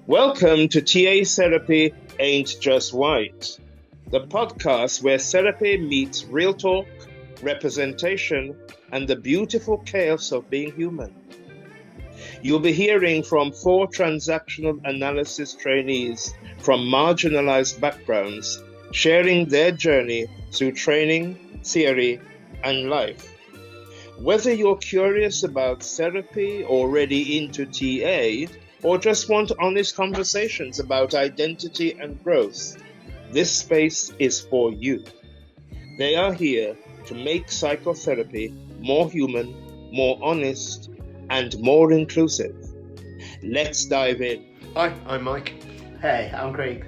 Welcome to TA Therapy Ain't Just White, the podcast where therapy meets real talk, representation, and the beautiful chaos of being human. You'll be hearing from 4 transactional analysis trainees from marginalized backgrounds, sharing their journey through training, theory, and life. Whether you're curious about therapy, already into TA, or just want honest conversations about identity and growth, this space is for you. They are here to make psychotherapy more human, more honest, and more inclusive. Let's dive in. Hi, I'm Mike. Hey, I'm Craig.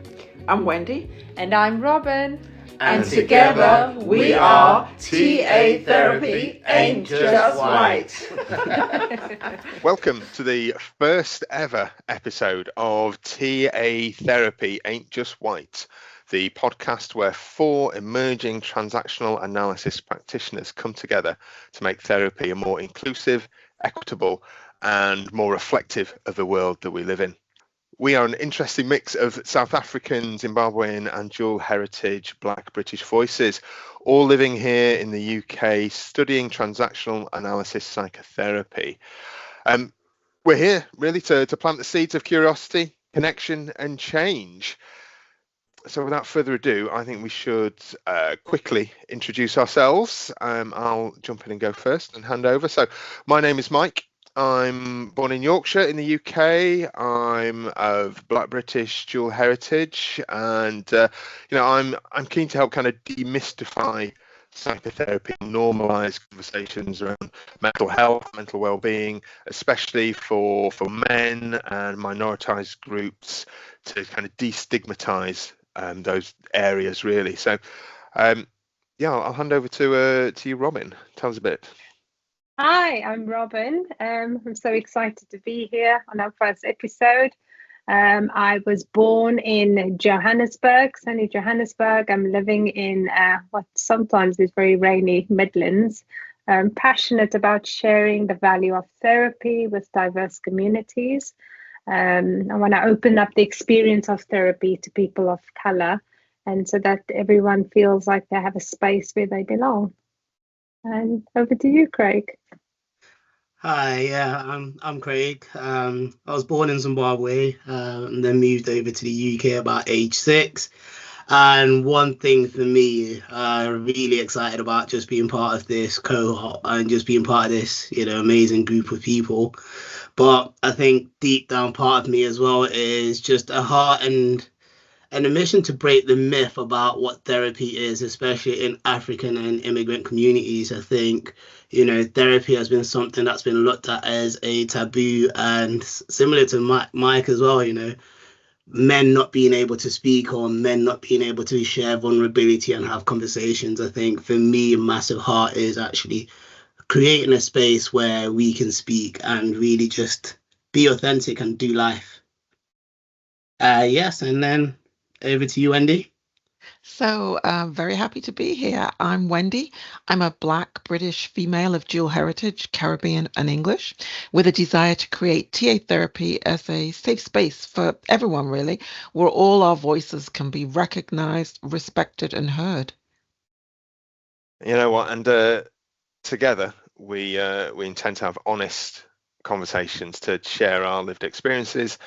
I'm Wendy. And I'm Robyn. And together we are TA Therapy Ain't Just White. Welcome to the first ever episode of TA Therapy Ain't Just White, the podcast where 4 emerging transactional analysis practitioners come together to make therapy a more inclusive, equitable, and more reflective of the world that we live in. We are an interesting mix of South African, Zimbabwean and dual heritage Black British voices, all living here in the UK, studying transactional analysis psychotherapy. We're here really to plant the seeds of curiosity, connection and change. So without further ado, I think we should quickly introduce ourselves. I'll jump in and go first and hand over. So my name is Mike. I'm born in Yorkshire in the UK. I'm of Black British dual heritage, and I'm keen to help kind of demystify psychotherapy, normalise conversations around mental health, mental well-being, especially for men and minoritized groups, to kind of destigmatise those areas really. So I'll hand over to you, Robyn. Tell us a bit. Hi, I'm Robyn. I'm so excited to be here on our first episode. I was born in Johannesburg, sunny Johannesburg. I'm living in what sometimes is very rainy Midlands. I'm passionate about sharing the value of therapy with diverse communities. I want to open up the experience of therapy to people of colour, and so that everyone feels like they have a space where they belong. And over to you, Craig. Hi, I'm Craig. I was born in Zimbabwe and then moved over to the UK about age 6. And one thing for me, really excited about just being part of this cohort and just being part of this, amazing group of people. But I think deep down part of me as well is just a heart and a mission to break the myth about what therapy is, especially in African and immigrant communities. I think, therapy has been something that's been looked at as a taboo, and similar to Mike as well, men not being able to speak or men not being able to share vulnerability and have conversations. I think for me, a massive heart is actually creating a space where we can speak and really just be authentic and do life. Yes, and then over to you, Wendy. So very happy to be here. I'm Wendy. I'm a Black British female of dual heritage, Caribbean and English, with a desire to create TA therapy as a safe space for everyone, really, where all our voices can be recognised, respected and heard. You know what? And together we intend to have honest conversations to share our lived experiences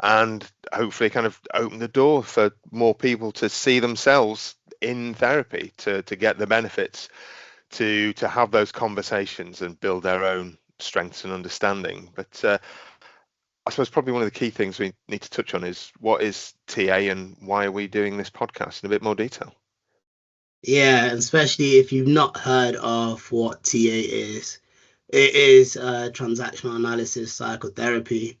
and hopefully kind of open the door for more people to see themselves in therapy, to get the benefits, to have those conversations and build their own strengths and understanding. But I suppose probably one of the key things we need to touch on is what is TA and why are we doing this podcast in a bit more detail? Yeah, especially if you've not heard of what TA is. It is transactional analysis psychotherapy.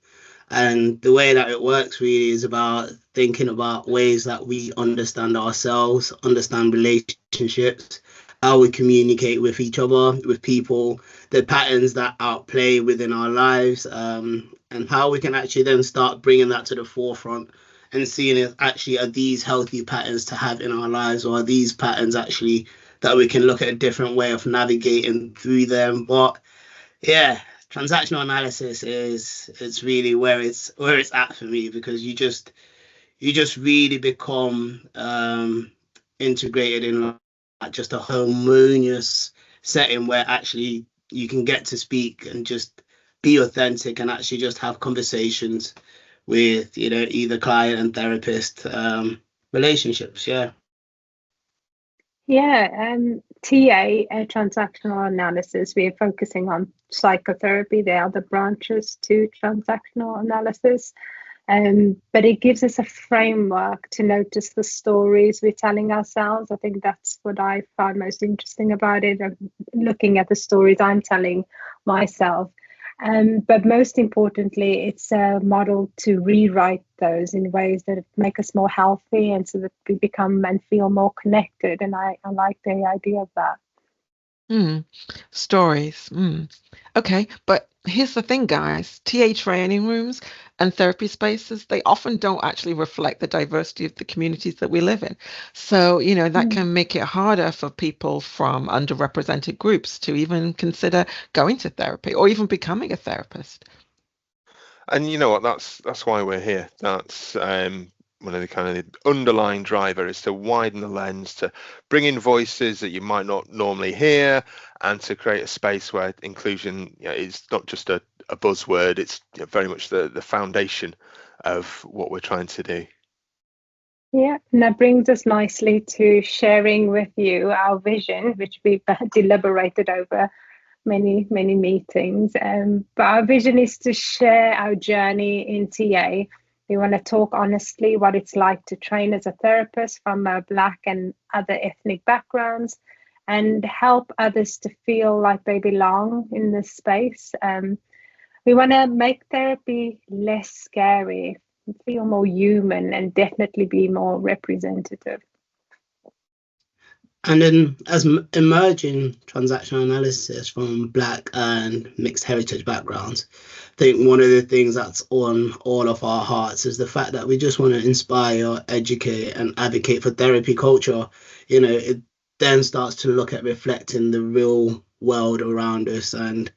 And the way that it works really is about thinking about ways that we understand ourselves, understand relationships, how we communicate with each other, with people, the patterns that outplay within our lives, and how we can actually then start bringing that to the forefront and seeing if actually are these healthy patterns to have in our lives, or are these patterns actually that we can look at a different way of navigating through them. But yeah, transactional analysis is it's really where it's at for me, because you just really become integrated in like just a harmonious setting where actually you can get to speak and just be authentic and actually just have conversations with, you know, either client and therapist relationships. TA, transactional analysis, we are focusing on psychotherapy. There are other branches to transactional analysis. But it gives us a framework to notice the stories we're telling ourselves. I think that's what I find most interesting about it, looking at the stories I'm telling myself. But most importantly, it's a model to rewrite those in ways that make us more healthy, and so that we become and feel more connected. And I like the idea of that. Stories. Okay, but here's the thing, guys. TA training rooms and therapy spaces, they often don't actually reflect the diversity of the communities that we live in. So, you know, that can make it harder for people from underrepresented groups to even consider going to therapy or even becoming a therapist. And you know what? That's why we're here. That's one of the kind of the underlying driver is to widen the lens, to bring in voices that you might not normally hear, and to create a space where inclusion, you know, is not just a buzzword. It's, you know, very much the foundation of what we're trying to do. Yeah, and that brings us nicely to sharing with you our vision, which we've deliberated over many meetings. But our vision is to share our journey in TA. We want to talk honestly what it's like to train as a therapist from Black and other ethnic backgrounds, and help others to feel like they belong in this space. We want to make therapy less scary, feel more human, and definitely be more representative. And then, as emerging transactional analysis from Black and mixed heritage backgrounds, I think one of the things that's on all of our hearts is the fact that we just want to inspire, educate, and advocate for therapy culture. You know, it then starts to look at reflecting the real world around us, and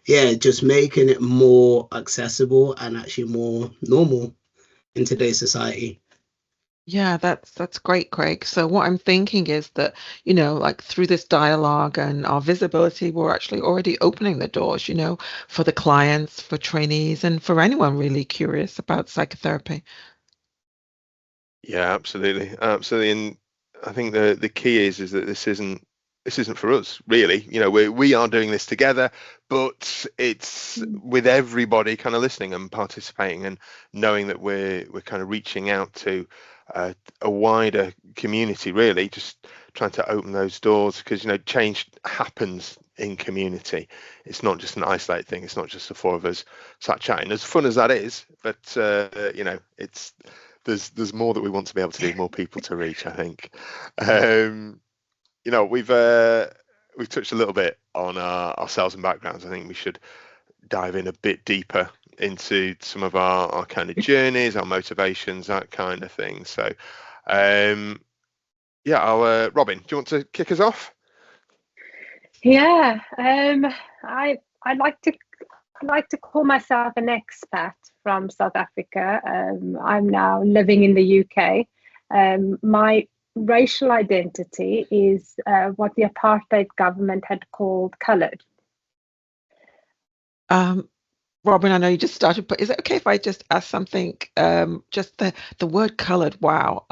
just making it more accessible and actually more normal in today's society. Yeah, that's great, Craig. So what I'm thinking is that, you know, like through this dialogue and our visibility, we're actually already opening the doors, you know, for the clients, for trainees, and for anyone really curious about psychotherapy. Yeah, absolutely. And I think the key is that this isn't for us, really. You know, we are doing this together, but it's with everybody kind of listening and participating, and knowing that we're kind of reaching out to a wider community, really, just trying to open those doors, because, you know, change happens in community. It's not just an isolated thing. It's not just the four of us sat chatting, as fun as that is, but you know, there's more that we want to be able to do, more people to reach, I think. You know, we've touched a little bit on ourselves and backgrounds. I think we should dive in a bit deeper into some of our kind of journeys, our motivations, that kind of thing. So, Robyn, do you want to kick us off? Yeah, I like to call myself an expat from South Africa. I'm now living in the UK. My racial identity is what the apartheid government had called coloured. Robyn, I know you just started, but is it okay if I just ask something? Just the word coloured, wow.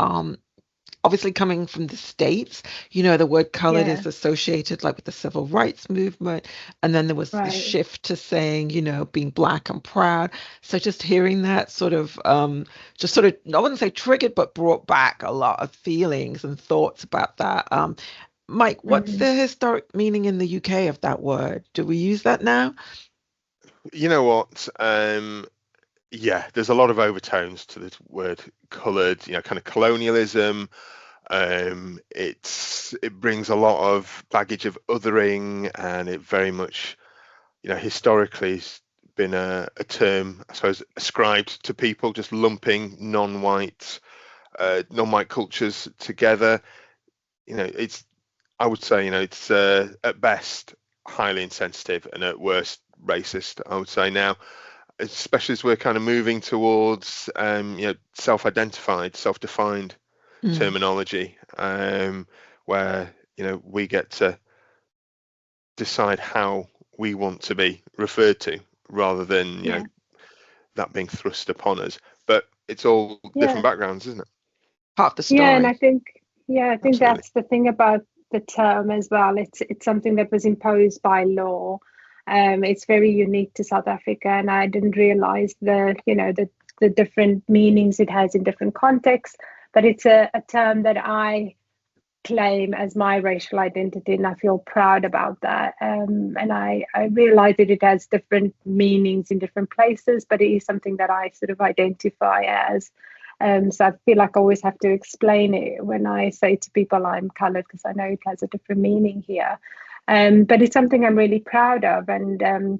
Obviously coming from the States, you know, the word coloured is associated like with the civil rights movement. And then there was the shift to saying, you know, being Black and proud. So just hearing that sort of, I wouldn't say triggered, but brought back a lot of feelings and thoughts about that. Mike, what's the historic meaning in the UK of that word? Do we use that now? You know what? Yeah, there's a lot of overtones to this word coloured, you know, kind of colonialism. It brings a lot of baggage of othering, and it very much, you know, historically has been a term, I suppose, ascribed to people, just lumping non-white cultures together. You know, I would say, you know, it's at best highly insensitive, and at worst racist, I would say now, especially as we're kind of moving towards self-identified, self-defined terminology, where we get to decide how we want to be referred to, rather than that being thrust upon us. But it's all different backgrounds, isn't it? Part of the story. Yeah, and I think Absolutely. that's the thing about the term as well. It's something that was imposed by law. It's very unique to South Africa, and I didn't realize the different meanings it has in different contexts. But it's a term that I claim as my racial identity, and I feel proud about that. And I realize that it has different meanings in different places, but it is something that I sort of identify as. So I feel like I always have to explain it when I say to people I'm coloured, because I know it has a different meaning here. But it's something I'm really proud of, and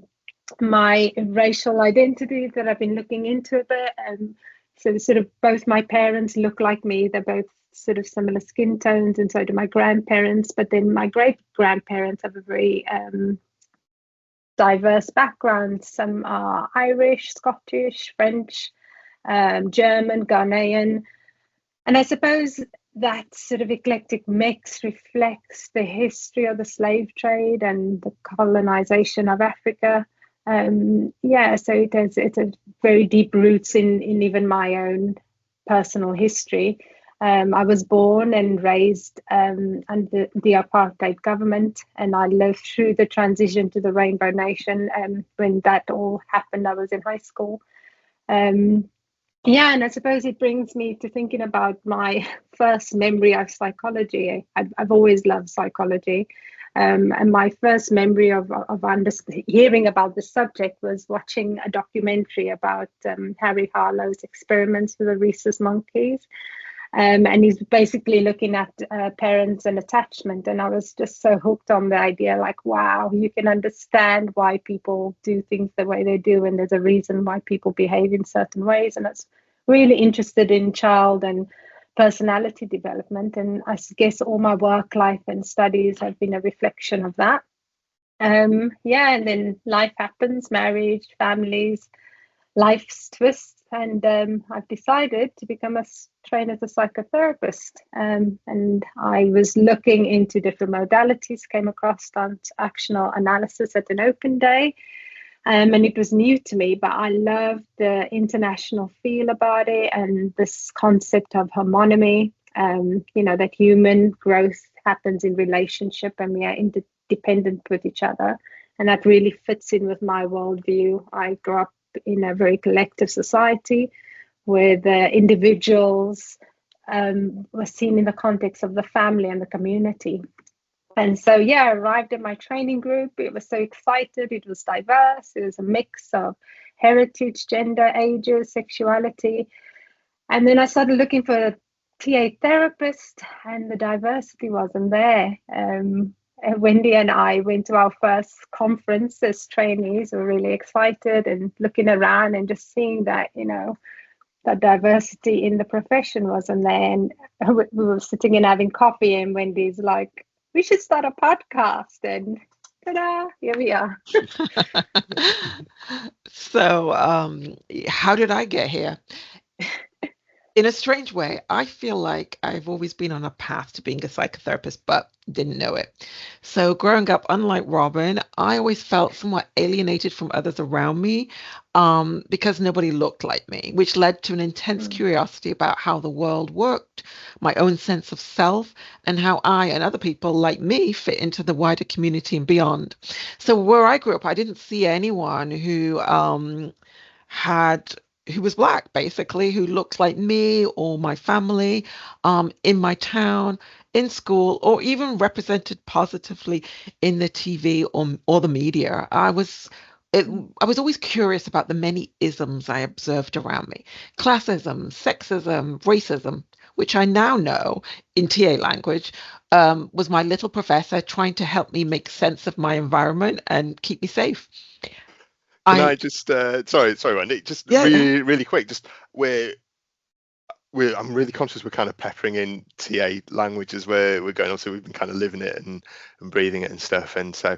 my racial identity that I've been looking into a bit. So sort of both my parents look like me. They're both sort of similar skin tones, and so do my grandparents. But then my great grandparents have a very diverse background. Some are Irish, Scottish, French, German, Ghanaian. And I suppose that sort of eclectic mix reflects the history of the slave trade and the colonization of Africa. So it's a very deep roots in even my own personal history. I was born and raised under the apartheid government, and I lived through the transition to the Rainbow Nation. When that all happened, I was in high school. And I suppose it brings me to thinking about my first memory of psychology. I've always loved psychology. And my first memory of hearing about the subject was watching a documentary about Harry Harlow's experiments with the rhesus monkeys. And he's basically looking at parents and attachment. And I was just so hooked on the idea, like, wow, you can understand why people do things the way they do. And there's a reason why people behave in certain ways. And that's really interested in child and personality development. And I guess all my work life and studies have been a reflection of that. And then life happens, marriage, families, life's twists. And I've decided to become trained as a psychotherapist. And I was looking into different modalities, came across transactional analysis at an open day. And it was new to me, but I loved the international feel about it and this concept of harmony, that human growth happens in relationship and we are interdependent with each other. And that really fits in with my worldview. I grew up in a very collective society where the individuals were seen in the context of the family and the community. And so, I arrived at my training group. It was so excited. It was diverse. It was a mix of heritage, gender, ages, sexuality. And then I started looking for a TA therapist, and the diversity wasn't there. Wendy and I went to our first conference as trainees. We were really excited and looking around and just seeing that, that diversity in the profession wasn't there. And we were sitting and having coffee, and Wendy's like, we should start a podcast, and ta-da, here we are. So how did I get here? In a strange way, I feel like I've always been on a path to being a psychotherapist, but didn't know it. So growing up, unlike Robyn, I always felt somewhat alienated from others around me because nobody looked like me, which led to an intense curiosity about how the world worked, my own sense of self, and how I and other people like me fit into the wider community and beyond. So where I grew up, I didn't see anyone who was Black, basically, who looked like me or my family, in my town, in school, or even represented positively in the TV or the media. I was always curious about the many isms I observed around me: classism, sexism, racism, which I now know in TA language was my little professor trying to help me make sense of my environment and keep me safe. Can I just sorry, Wendy, just really quick, just I'm really conscious we're kind of peppering in TA language as we're going on, so we've been kind of living it and breathing it and stuff. And so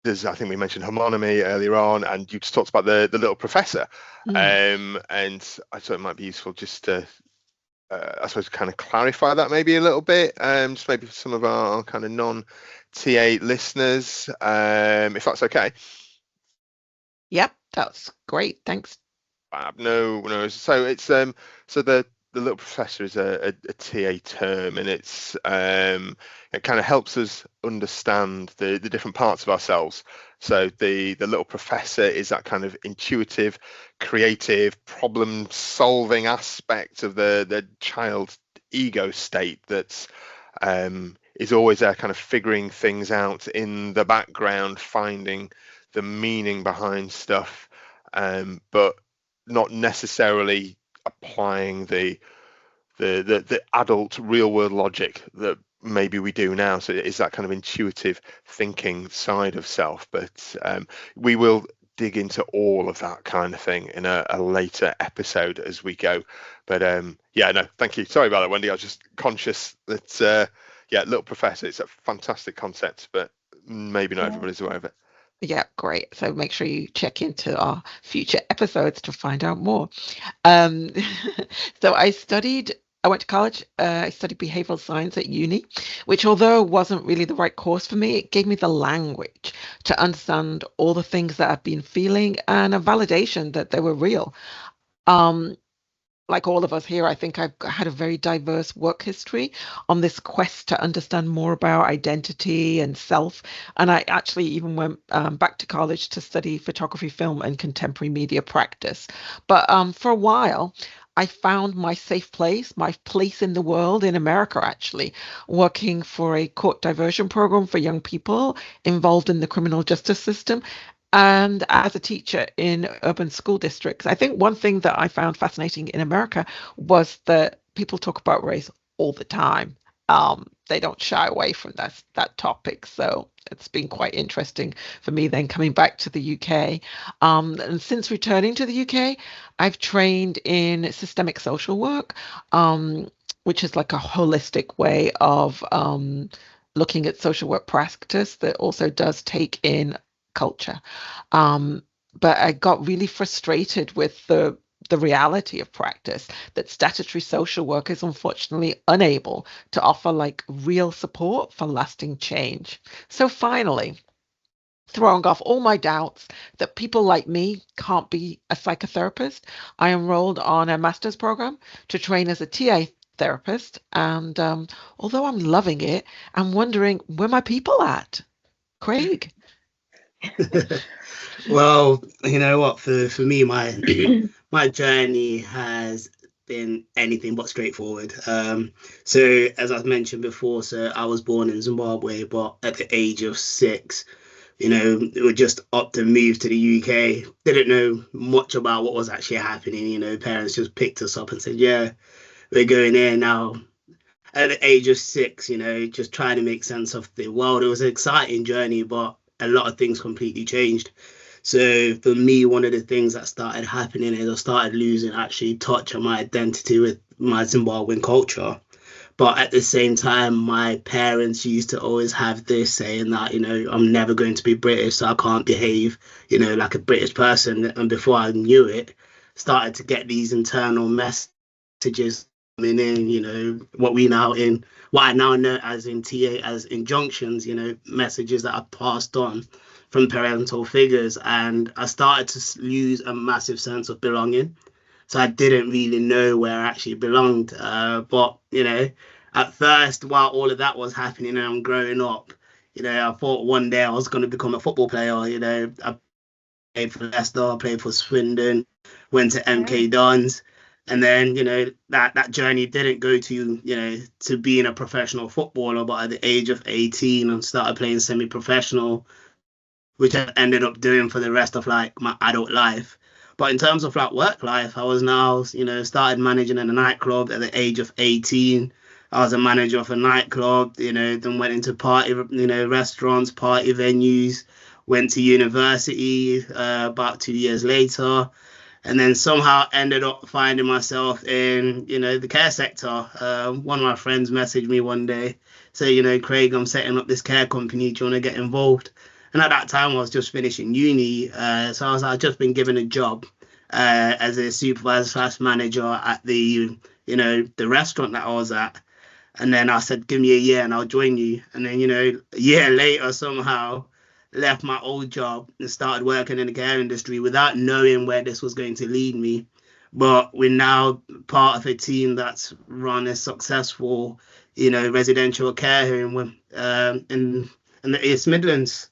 I think we mentioned homonymy earlier on, and you just talked about the little professor. And I thought it might be useful just to, I suppose, kind of clarify that maybe a little bit, just maybe for some of our kind of non-TA listeners, if that's okay. Yep, that's great. Thanks. No. So it's so the little professor is a TA term, and it's it kind of helps us understand the different parts of ourselves. So the little professor is that kind of intuitive, creative, problem-solving aspect of the child's ego state that's is always there, kind of figuring things out in the background, finding the meaning behind stuff, but not necessarily applying the adult real world logic that maybe we do now. So it is that kind of intuitive thinking side of self, but we will dig into all of that kind of thing in a later episode as we go. But yeah, no, thank you. Sorry about that, Wendy. I was just conscious that yeah, little professor, it's a fantastic concept, but maybe not everybody's aware of it. Yeah, great. So make sure you check into our future episodes to find out more. So I went to college. I studied behavioral science at uni, which, although wasn't really the right course for me, it gave me the language to understand all the things that I've been feeling and a validation that they were real. Like all of us here, I think I've had a very diverse work history on this quest to understand more about identity and self. And I actually even went back to college to study photography, film, and contemporary media practice. But for a while, I found my safe place, my place in the world in America, actually, working for a court diversion program for young people involved in the criminal justice system, and as a teacher in urban school districts. I think one thing that I found fascinating in America was that people talk about race all the time. They don't shy away from that topic. So it's been quite interesting for me then coming back to the UK. And since returning to the UK, I've trained in systemic social work, which is like a holistic way of looking at social work practice that also does take in culture. But I got really frustrated with the reality of practice, that statutory social work is unfortunately unable to offer like real support for lasting change. So finally, throwing off all my doubts that people like me can't be a psychotherapist, I enrolled on a master's program to train as a TA therapist. And although I'm loving it, I'm wondering, where my people at? Craig? Well, you know what, for me, my journey has been anything but straightforward. So as I've mentioned before, so I was born in Zimbabwe, but at the age of 6, we were just up to move to the UK. Didn't know much about what was actually happening. Parents just picked us up and said, yeah, we're going there now. At the age of 6, just trying to make sense of the world. It was an exciting journey, but a lot of things completely changed. So for me, one of the things that started happening is I started losing actually touch on my identity with my Zimbabwean culture. But at the same time, my parents used to always have this saying that, I'm never going to be British, so I can't behave, like a British person. And before I knew it, started to get these internal messages coming in, what I now know as in TA as injunctions, messages that are passed on from parental figures. And I started to lose a massive sense of belonging. So I didn't really know where I actually belonged. But, at first, while all of that was happening and I'm growing up, I thought one day I was going to become a football player. I played for Leicester, played for Swindon, went to MK Dons. And then, that journey didn't go to being a professional footballer. But at the age of 18, I started playing semi-professional, which I ended up doing for the rest of my adult life. But in terms of work life, I was now, started managing in a nightclub at the age of 18. I was a manager of a nightclub, then went into party, restaurants, party venues, went to university about 2 years later. And then somehow ended up finding myself in, the care sector. One of my friends messaged me one day, say, Craig, I'm setting up this care company. Do you want to get involved? And at that time, I was just finishing uni. So I'd just been given a job as a supervisor / manager at the restaurant that I was at. And then I said, give me a year and I'll join you. And then, a year later, somehow left my old job and started working in the care industry without knowing where this was going to lead me. But we're now part of a team that's run a successful, residential care home in the East Midlands.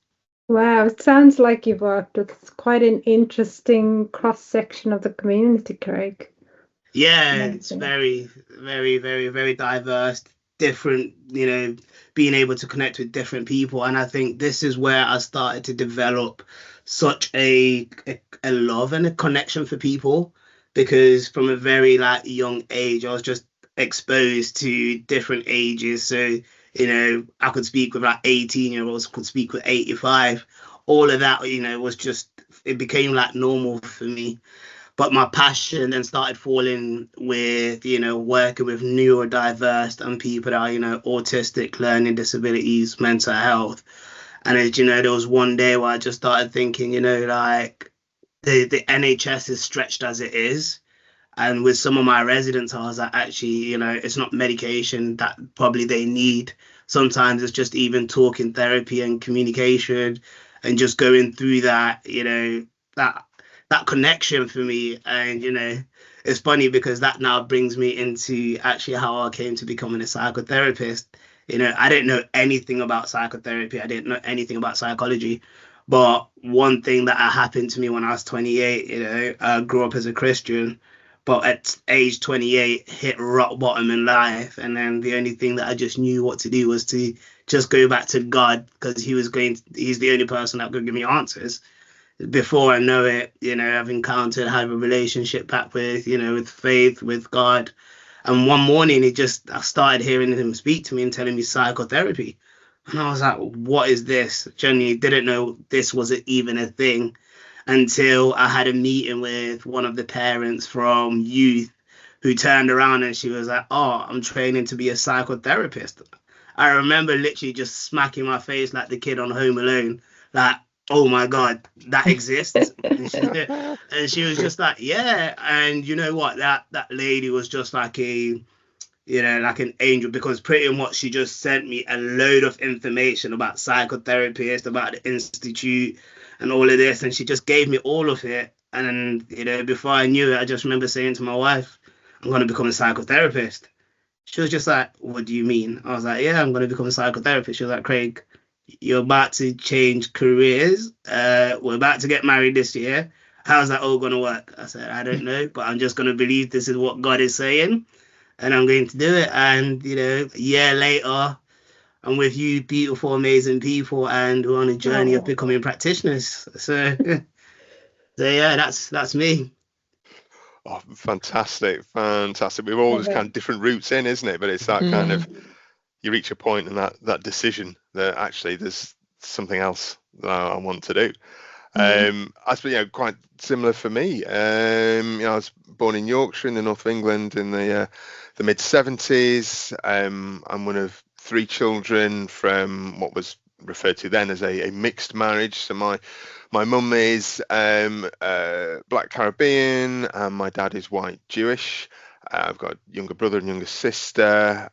Wow, it sounds like you've worked with quite an interesting cross section of the community, Craig. Yeah, it's very, very, very, very diverse, different, being able to connect with different people. And I think this is where I started to develop such a love and a connection for people, because from a very young age, I was just exposed to different ages. So, I could speak with 18-year-olds, could speak with 85. All of that, was just, it became normal for me. But my passion then started falling with, working with neurodiverse and people that are, autistic, learning disabilities, mental health. And as there was one day where I just started thinking, the NHS is stretched as it is. And with some of my residents, I was like, actually, it's not medication that probably they need. Sometimes it's just even talking therapy and communication and just going through that, that connection for me. And, it's funny because that now brings me into actually how I came to becoming a psychotherapist. I didn't know anything about psychotherapy. I didn't know anything about psychology. But one thing that happened to me when I was 28, I grew up as a Christian, but at age 28, hit rock bottom in life. And then the only thing that I just knew what to do was to just go back to God, because he's the only person that could give me answers. Before I know it, I've encountered, had a relationship back with, with faith, with God. And one morning, I started hearing him speak to me and telling me psychotherapy. And I was like, what is this? Genuinely didn't know this was even a thing until I had a meeting with one of the parents from youth who turned around and she was like, oh, I'm training to be a psychotherapist. I remember literally just smacking my face like the kid on Home Alone, like, oh my God, that exists. And she was just like, yeah. And you know what? That lady was just like like an angel, because pretty much she just sent me a load of information about psychotherapists, about the institute and all of this. And she just gave me all of it. And, before I knew it, I just remember saying to my wife, I'm going to become a psychotherapist. She was just like, what do you mean? I was like, yeah, I'm going to become a psychotherapist. She was like, Craig, you're about to change careers. We're about to get married this year. How's that all going to work? I said, I don't know, but I'm just going to believe this is what God is saying, and I'm going to do it. And, a year later, I'm with you, beautiful, amazing people, and we're on a journey of becoming practitioners. So, yeah, that's me. Oh, fantastic. We've all just kind of different routes in, isn't it? But it's that kind of, you reach a point in that decision that actually there's something else that I want to do. I suppose, quite similar for me. I was born in Yorkshire in the north of England in the mid 70s. I'm one of 3 children from what was referred to then as a mixed marriage. So my mum is Black Caribbean and my dad is white Jewish. I've got a younger brother and younger sister.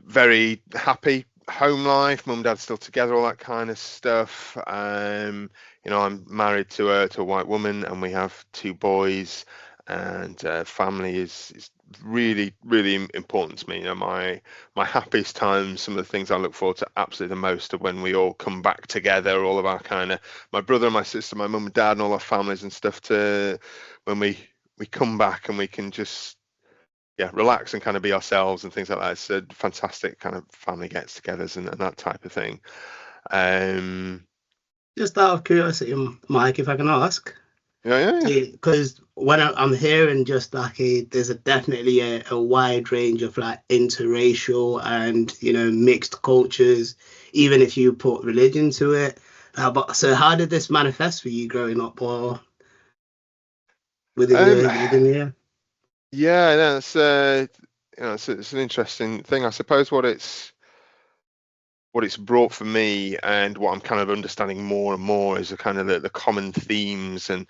Very happy home life. Mum and dad still together, all that kind of stuff. I'm married to a white woman and we have 2 boys. And family is really, really important to me. My happiest times, some of the things I look forward to absolutely the most, are when we all come back together, all of our my brother and my sister, my mum and dad and all our families and stuff, to when we come back and we can just relax and kind of be ourselves and things like that. It's a fantastic kind of family gets-togethers and that type of thing. Just out of curiosity, Mike, if I can ask. Yeah. Because when I'm hearing just there's definitely a wide range of interracial and mixed cultures, even if you put religion to it. So how did this manifest for you growing up, or within the Yeah, that's it's an interesting thing. I suppose what it's what it's brought for me, and what I'm kind of understanding more and more, is the kind of the common themes and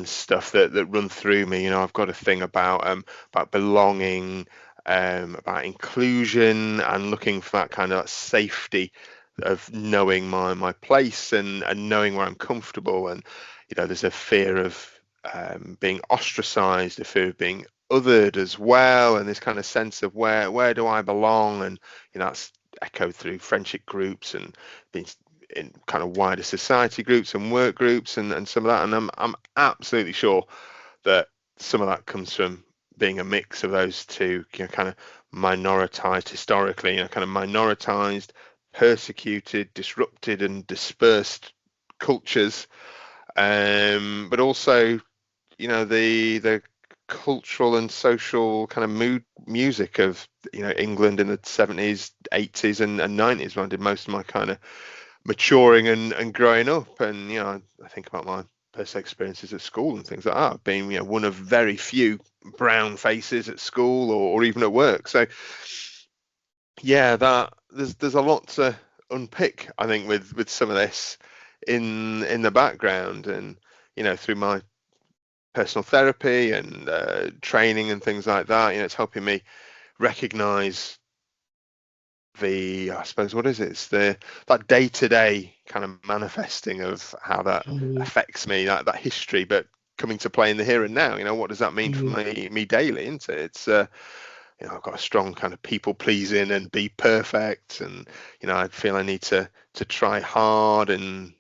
stuff that run through me. You know, I've got a thing about belonging, about inclusion, and looking for that kind of safety of knowing my place and knowing where I'm comfortable. And you know, there's a fear of being ostracized, a fear of being othered as well, and this kind of sense of where do I belong. And you know, that's echoed through friendship groups and being in kind of wider society groups and work groups and some of that. And I'm absolutely sure that some of that comes from being a mix of those two, you know, kind of minoritized historically, you know, kind of minoritized, persecuted, disrupted and dispersed cultures, but also, you know, the cultural and social kind of music of, you know, England in the 70s, 80s and 90s, when I did most of my kind of maturing and growing up. And you know, I think about my personal experiences at school and things like that, being, you know, one of very few brown faces at school or even at work. So yeah, that there's a lot to unpick, I think, with some of this in the background. And you know, through my personal therapy and training and things like that, you know, it's helping me recognize I suppose, what is it? It's that day-to-day kind of manifesting of how that affects me, that history, but coming to play in the here and now. You know, what does that mean for me daily? Isn't it? It's you know, I've got a strong kind of people pleasing and be perfect, and you know, I feel I need to try hard and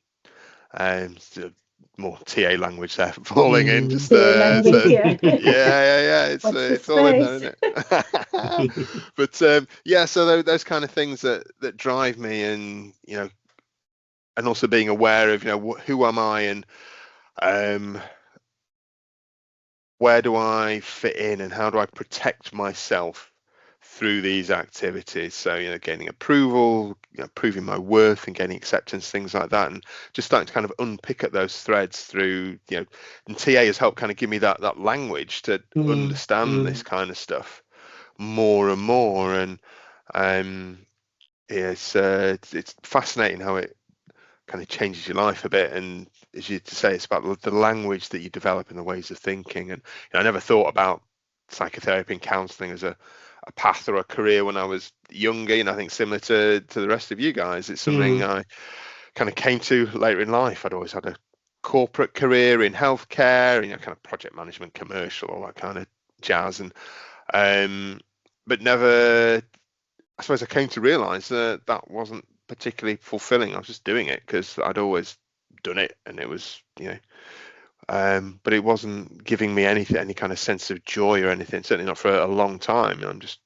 more TA language there falling in, just yeah. It's all in there, isn't it? But yeah, so those kind of things that drive me, and you know, and also being aware of, you know, who am I, and where do I fit in, and how do I protect myself through these activities. So, you know, gaining approval, you know, proving my worth and gaining acceptance, things like that, and just starting to kind of unpick at those threads through, you know, and TA has helped kind of give me that language to understand this kind of stuff more and more. And yeah, it's fascinating how it kind of changes your life a bit. And as you say, it's about the language that you develop and the ways of thinking. And you know, I never thought about psychotherapy and counselling as a path or a career when I was younger, and I think similar to the rest of you guys, it's something I kind of came to later in life. I'd always had a corporate career in healthcare, you know, kind of project management, commercial, all that kind of jazz, and but never, I suppose I came to realize that wasn't particularly fulfilling. I was just doing it because I'd always done it, and it was, you know, but it wasn't giving me any kind of sense of joy or anything, certainly not for a long time. I'm just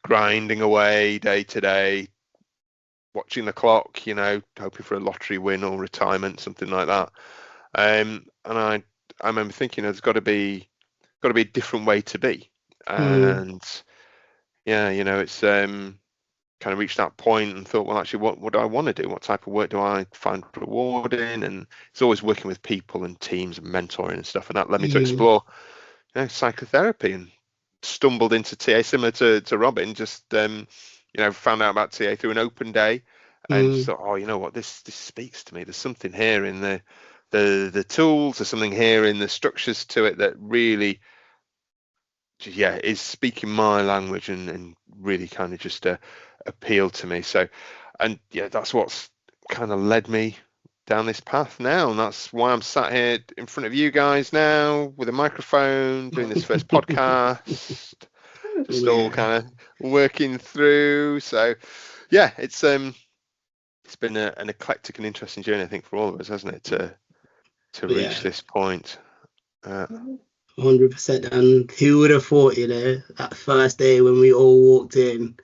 grinding away day to day, watching the clock, you know, hoping for a lottery win or retirement, something like that. And I remember thinking, there's got to be a different way to be. And yeah, you know, it's kind of reached that point and thought, well, actually, what do I want to do? What type of work do I find rewarding? And it's always working with people and teams and mentoring and stuff. And that led me to explore, you know, psychotherapy, and stumbled into TA similar to Robyn. Just you know, found out about TA through an open day, and just thought, oh, you know what, this speaks to me. There's something here in the tools. There's something here in the structures to it that really, yeah, is speaking my language and really kind of just appealed to me. So, and yeah, that's what's kind of led me down this path now, and that's why I'm sat here in front of you guys now with a microphone doing this first podcast. Just all kind of working through. So yeah, it's been an eclectic and interesting journey, I think, for all of us, hasn't it, to reach this point. 100%. And who would have thought, you know, that first day when we all walked in,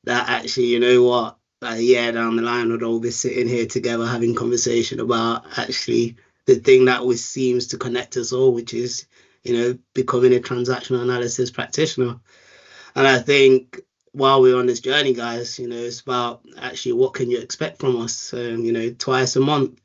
that actually, you know what, a year down the line we'd all be sitting here together having conversation about actually the thing that always seems to connect us all, which is, you know, becoming a transactional analysis practitioner. And I think while we're on this journey, guys, you know, it's about actually what can you expect from us. You know, twice a month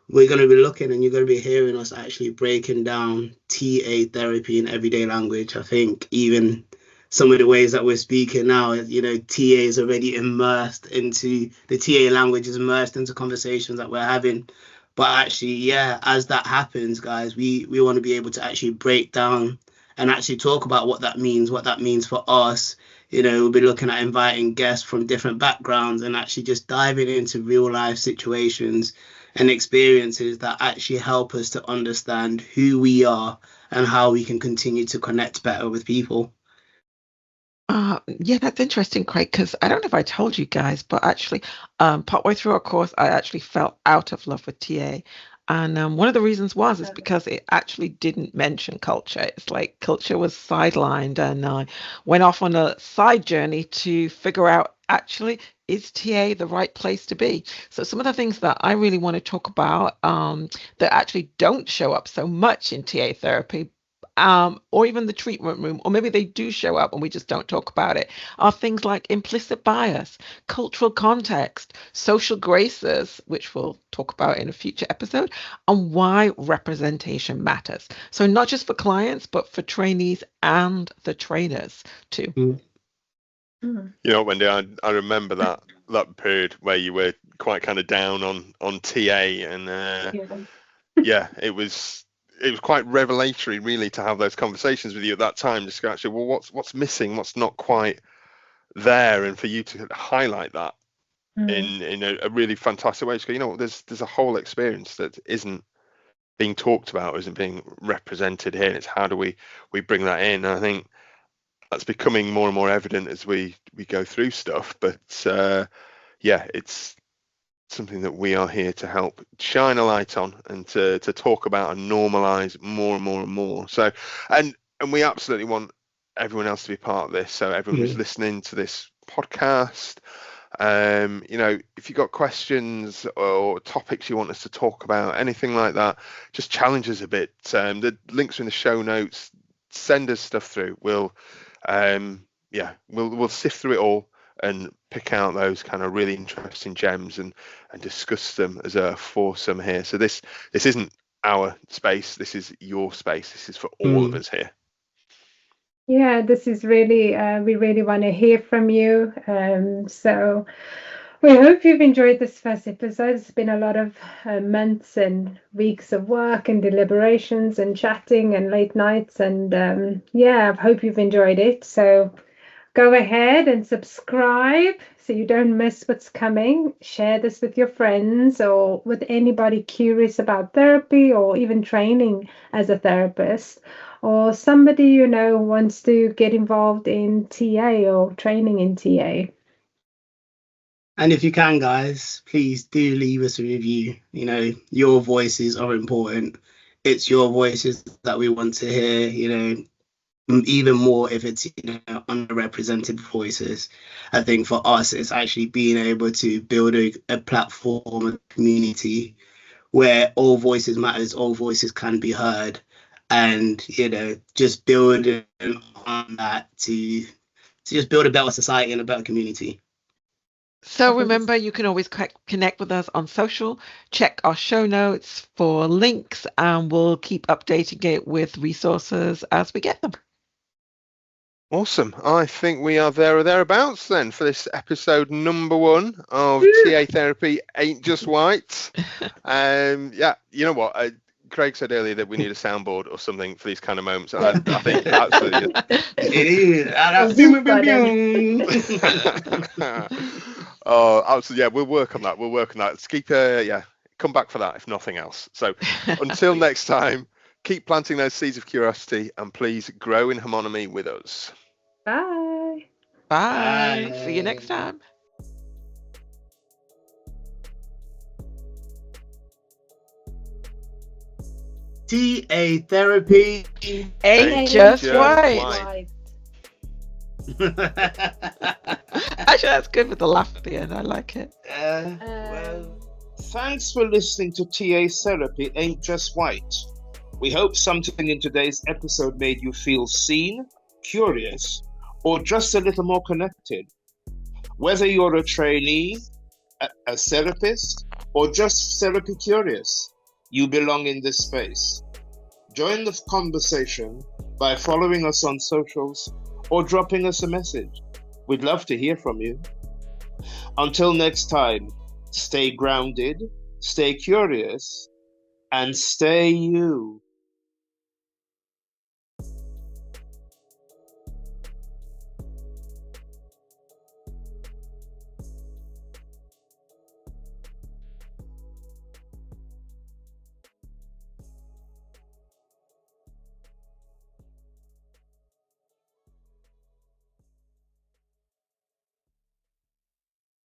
we're going to be looking, and you're going to be hearing us actually breaking down TA therapy in everyday language. I think even some of the ways that we're speaking now. You know, TA is already immersed into the TA language, is immersed into conversations that we're having. But actually, yeah, as that happens, guys, we want to be able to actually break down and actually talk about what that means for us. You know, we'll be looking at inviting guests from different backgrounds and actually just diving into real life situations and experiences that actually help us to understand who we are and how we can continue to connect better with people. Yeah, that's interesting, Craig, because I don't know if I told you guys, but actually, partway through our course, I actually fell out of love with TA. And one of the reasons is because it actually didn't mention culture. It's like culture was sidelined, and I went off on a side journey to figure out actually, is TA the right place to be? So some of the things that I really want to talk about that actually don't show up so much in TA therapy, or even the treatment room, or maybe they do show up and we just don't talk about it, are things like implicit bias, cultural context, social graces, which we'll talk about in a future episode, and why representation matters. So not just for clients, but for trainees and the trainers too. Mm. You know, Wendy, I remember that period where you were quite kind of down on TA, and yeah, it was quite revelatory, really, to have those conversations with you at that time. Just go, actually, well, what's missing, what's not quite there, and for you to highlight that in a really fantastic way. Just go, you know, there's a whole experience that isn't being talked about, or isn't being represented here. And it's how do we bring that in? And I think that's becoming more and more evident as we go through stuff. But yeah, it's something that we are here to help shine a light on and to talk about and normalize more and more and more. So, and we absolutely want everyone else to be part of this. So everyone who's listening to this podcast, you know, if you've got questions or topics you want us to talk about, anything like that, just challenge us a bit. The links are in the show notes. Send us stuff through. We'll sift through it all and pick out those kind of really interesting gems and discuss them as a foursome here. So this isn't our space. This is your space. This is for all of us here. Yeah, this is really, we really want to hear from you. So we hope you've enjoyed this first episode. It's been a lot of months and weeks of work and deliberations and chatting and late nights. And yeah, I hope you've enjoyed it. So go ahead and subscribe so you don't miss what's coming. Share this with your friends or with anybody curious about therapy or even training as a therapist, or somebody you know wants to get involved in TA or training in TA. And if you can, guys, please do leave us a review. You know, your voices are important. It's your voices that we want to hear, you know, even more if it's, you know, underrepresented voices. I think for us, it's actually being able to build a platform, a community where all voices matters, all voices can be heard, and, you know, just building on that to just build a better society and a better community. So remember, you can always connect with us on social. Check our show notes for links, and we'll keep updating it with resources as we get them. Awesome. I think we are there or thereabouts then for this episode number 1 of TA Therapy Ain't Just White. Yeah, you know what? Craig said earlier that we need a soundboard or something for these kind of moments. I think absolutely. Oh, absolutely. Yeah, we'll work on that. Let's keep, come back for that if nothing else. So until next time, keep planting those seeds of curiosity and please grow in harmony with us. Bye. Bye. See you next time. TA therapy ain't just white. Actually, that's good with the laugh at the end. I like it. Well, thanks for listening to TA Therapy Ain't Just White. We hope something in today's episode made you feel seen, curious, or just a little more connected. Whether you're a trainee, a therapist, or just therapy curious, you belong in this space. Join the conversation by following us on socials or dropping us a message. We'd love to hear from you. Until next time, stay grounded, stay curious, and stay you.